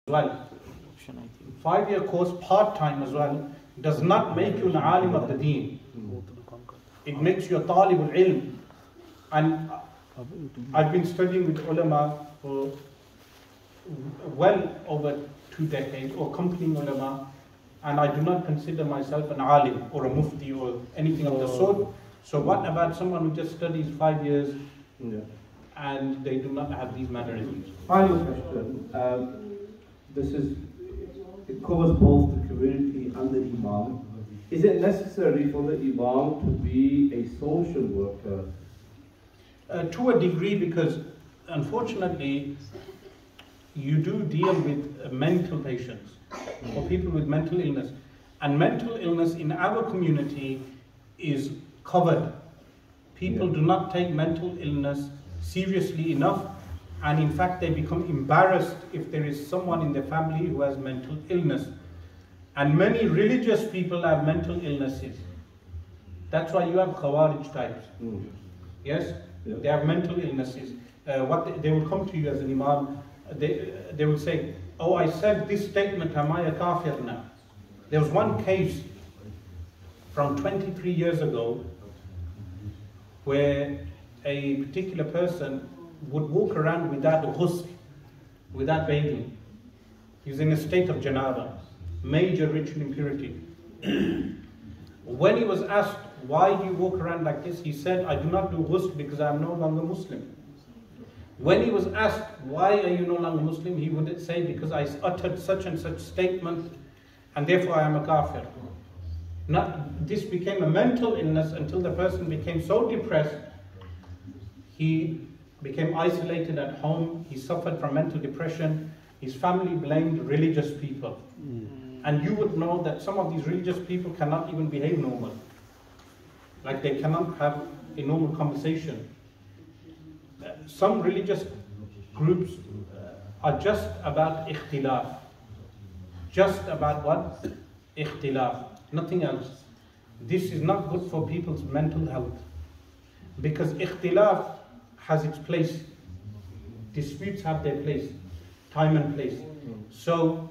well. 5-year course part-time as well does not make you an alim of the deen. It makes you a talib al-ilm. And I've been studying with ulama for well over 2 decades, or accompanying ulama, and I do not consider myself an alim or a mufti or anything of the sort. So what about someone who just studies 5 years and they do not have these mannerisms? Final question. It covers both the community and the Imam. Is it necessary for the Imam to be a social worker? To a degree, because unfortunately you do deal with mental patients or people with mental illness, and mental illness in our community is covered. People do not take mental illness seriously enough, and in fact they become embarrassed if there is someone in their family who has mental illness. And many religious people have mental illnesses. That's why you have Khawarij types. Yes? They have mental illnesses. They will come to you as an Imam, they will say, oh, I said this statement, am I a kafir now? There was one case from 23 years ago where a particular person would walk around without ghusl, without bathing. He was in a state of janaba, major ritual impurity. When he was asked, why do you walk around like this? He said, I do not do ghusl because I am no longer Muslim. When he was asked, why are you no longer Muslim? He would say, because I uttered such and such statement and therefore I am a kafir. This became a mental illness until the person became so depressed, he became isolated at home, he suffered from mental depression, his family blamed religious people. And you would know that some of these religious people cannot even behave normal. Like they cannot have a normal conversation. Some religious groups are just about ikhtilaf. Just about what? Ikhtilaf. Nothing else. This is not good for people's mental health. Because ikhtilaf has its place. Disputes have their place. Time and place. So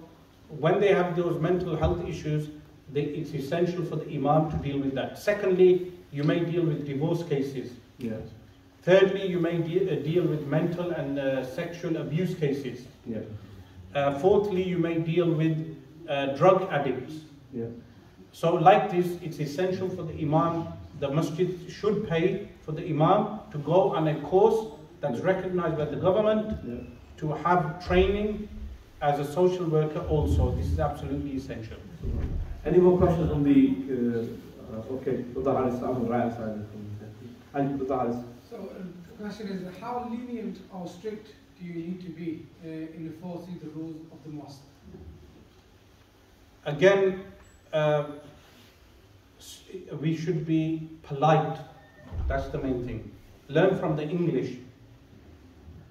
when they have those mental health issues, it's essential for the Imam to deal with that. Secondly, you may deal with divorce cases. Yes. Thirdly, you may deal with mental and sexual abuse cases. Yes. Fourthly, you may deal with drug addicts. Yes. So like this, it's essential for the Imam, the masjid should pay for the Imam to go on a course that's recognized by the government, to have training as a social worker also. This is absolutely essential. Any more questions on the, okay, Brother Haris, I'm on the right side. And Brother Haris. So the question is, how lenient or strict do you need to be in enforcing the rules of the mosque? Again, we should be polite. That's the main thing. Learn from the English.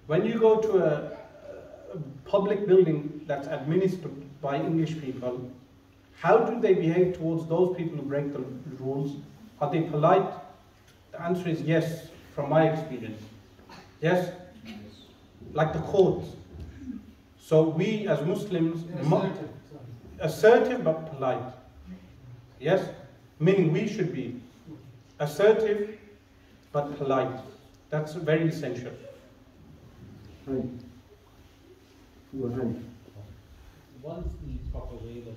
When you go to a public building that's administered by English people, how do they behave towards those people who break the rules? Are they polite? The answer is yes, from my experience. Yes? Like the courts. So we as Muslims, assertive but polite. Yes? Meaning we should be assertive but polite. That's very essential. Hi. Go ahead. What is the proper way that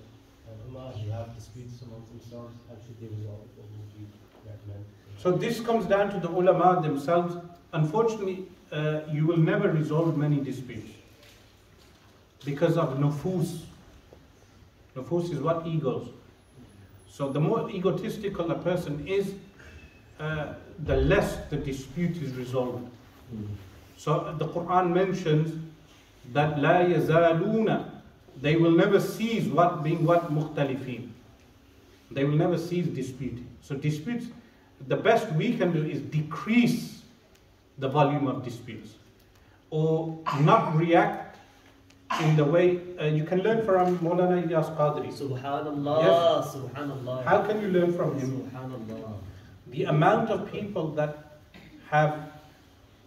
imams who have disputes amongst themselves, how should they resolve it? What would you recommend? So this comes down to the ulama themselves. Unfortunately, you will never resolve many disputes because of nufus. Nufus is what? Egos. So the more egotistical a person is, the less the dispute is resolved. So the Quran mentions that لا يزالون, they will never cease being mukhtalifin. They will never cease disputing. So disputes, the best we can do is decrease the volume of disputes, or not react in the way you can learn from Maulana Ilyas Qadri. Subhanallah, Yes. Subhanallah. How can you learn from him? Subhanallah. The amount of people that have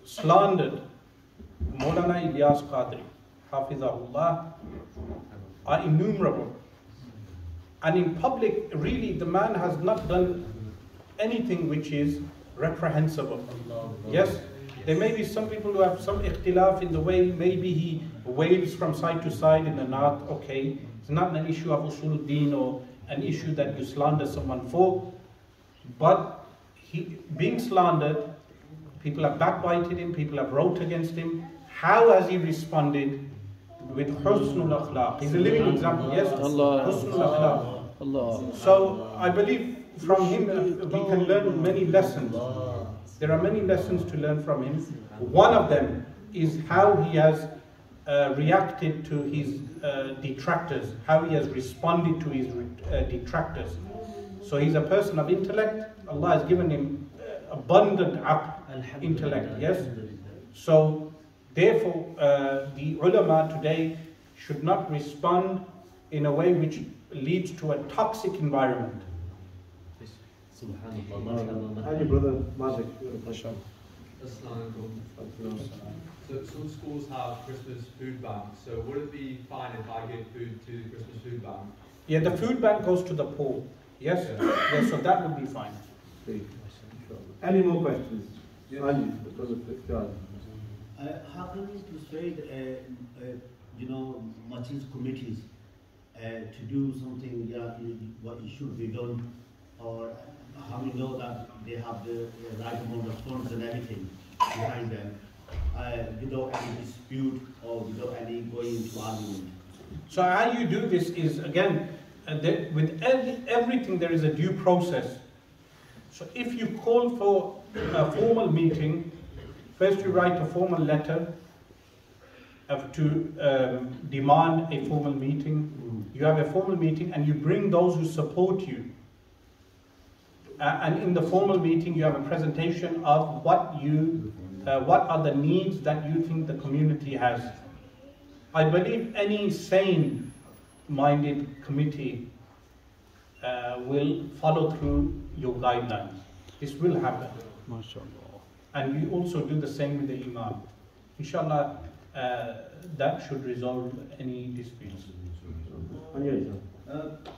slandered Maulana Ilyas Qadri, Hafizahullah, are innumerable. And in public, really, the man has not done anything which is reprehensible. Yes, there may be some people who have some ikhtilaf in the way, maybe he waves from side to side in the naat, okay. It's not an issue of usul deen or an issue that you slander someone for. But he being slandered, people have backbited him, people have wrote against him. How has he responded? With husnul akhlaq. He's a living example, yes? Husnul akhlaq. So I believe from him we can learn many lessons. There are many lessons to learn from him. One of them is how he has reacted to his detractors, how he has responded to his detractors. So he's a person of intellect. Allah has given him abundant intellect, yes? So therefore, the ulama today should not respond in a way which leads to a toxic environment. And your brother, Malik, you have a question? So some schools have Christmas food banks, so would it be fine if I give food to the Christmas food bank? Yeah, the food bank goes to the poor. Yes? Yes, so that would be fine. Any more questions? Yes. How can we persuade, masjid committees to do something what it should be done, or how we know that they have the right amount of funds and everything behind them, without any dispute or without any going into argument? So how you do this is, again, with everything there is a due process. So if you call for a formal meeting, first you write a formal letter to demand a formal meeting. You have a formal meeting and you bring those who support you. And in the formal meeting you have a presentation of what are the needs that you think the community has. I believe any sane-minded committee will follow through your guidelines. This will happen. And you also do the same with the Imam. Inshallah, that should resolve any disputes.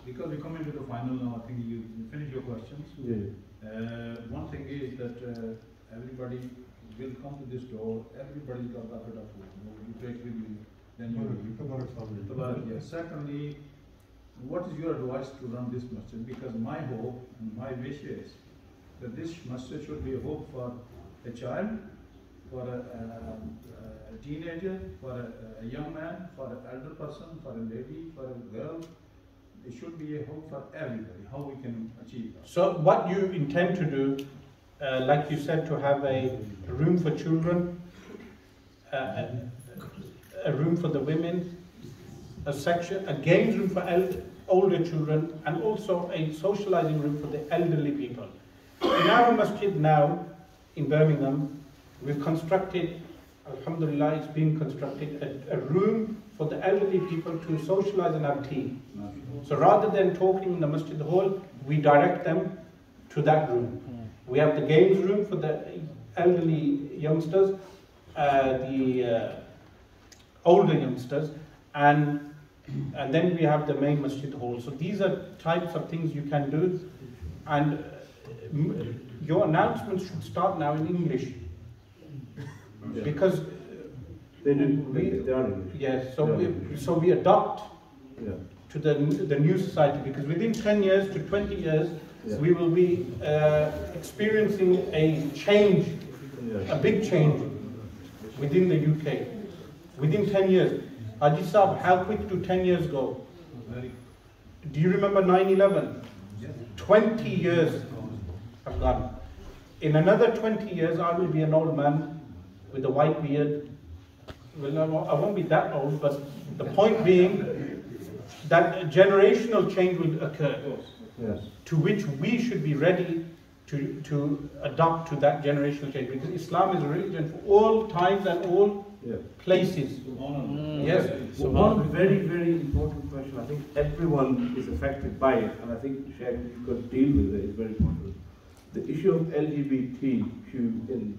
Because we come into the final now, I think you finish your questions. One thing is that everybody will come to this door, everybody got the habit of food. You take with you, then you Secondly, what is your advice to run this masjid? Because my hope and my wish is that this masjid should be a hope for a child, for a teenager, for a young man, for an elder person, for a lady, for a girl. It should be a hope for everybody, how we can achieve that. So what you intend to do, like you said, to have a room for children, a room for the women, a games room for older children, and also a socializing room for the elderly people. In our masjid now, in Birmingham, we've constructed, alhamdulillah, it's been constructed, a room for the elderly people to socialize and have tea. So rather than talking in the masjid hall, we direct them to that room. We have the games room for the elderly youngsters, the older youngsters, and then we have the main masjid hall. So these are types of things you can do, and your announcements should start now in English, because they are English. Yes, so we adopt to the new society, because within 10 years to 20 years we will be experiencing a change, a big change within the UK. Within 10 years. Haji Sahab, how quick do 10 years go? Do you remember 9/11? 20 years have gone. In another 20 years I will be an old man with a white beard. Well, I won't be that old, but the point being that a generational change will occur, to which we should be ready to adopt to that generational change, because Islam is a religion for all times and all places. Yes. So one very, very important question, I think everyone is affected by it, and I think Shaykh, you could deal with it, is very important. The issue of LGBTQ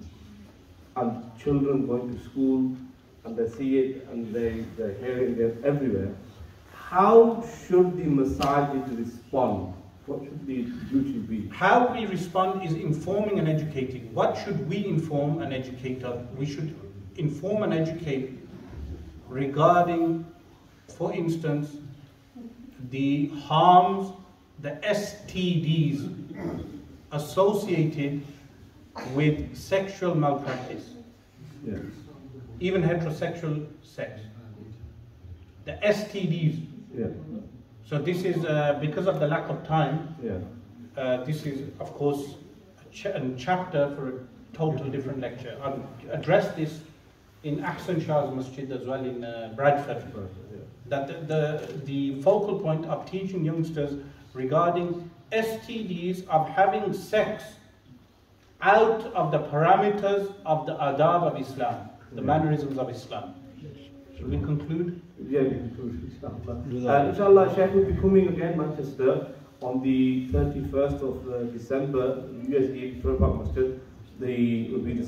and children going to school, and they see it, and they're hearing it everywhere. how should the masajid respond? What should the duty be? How we respond is informing and educating. What should we inform and educate of? We should inform and educate regarding, for instance, the harms, the STDs associated with sexual malpractice, Yes. even heterosexual sex. The STDs. Yeah. So this is, because of the lack of time, Yeah. this is, of course, a chapter for a total different lecture. I'll address this in Ahsan Shah's Masjid as well in Bradford. That the focal point of teaching youngsters regarding STDs of having sex out of the parameters of the adab of Islam, the mannerisms of Islam. Should we conclude? Yeah, we conclude, inshallah. Inshallah, Shaykh will be coming again Manchester on the 31st of December, USD, Quba Masjid. Will be the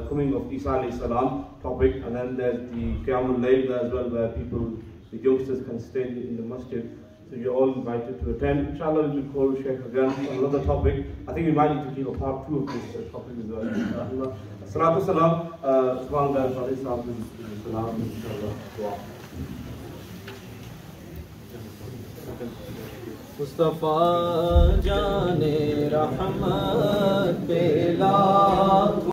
coming of Isa alayhi salam topic, and then there's the Qiyamul Layl as well, where people, the youngsters can stay in the masjid. So you're all invited to attend. Inshallah, we will call Shaykh again on another topic. I think we might need to keep a part 2 of this topic as well. Inshallah. Salatu salam. Subhanallah, salam, inshallah. Mustafa जाने रहमत पे लाख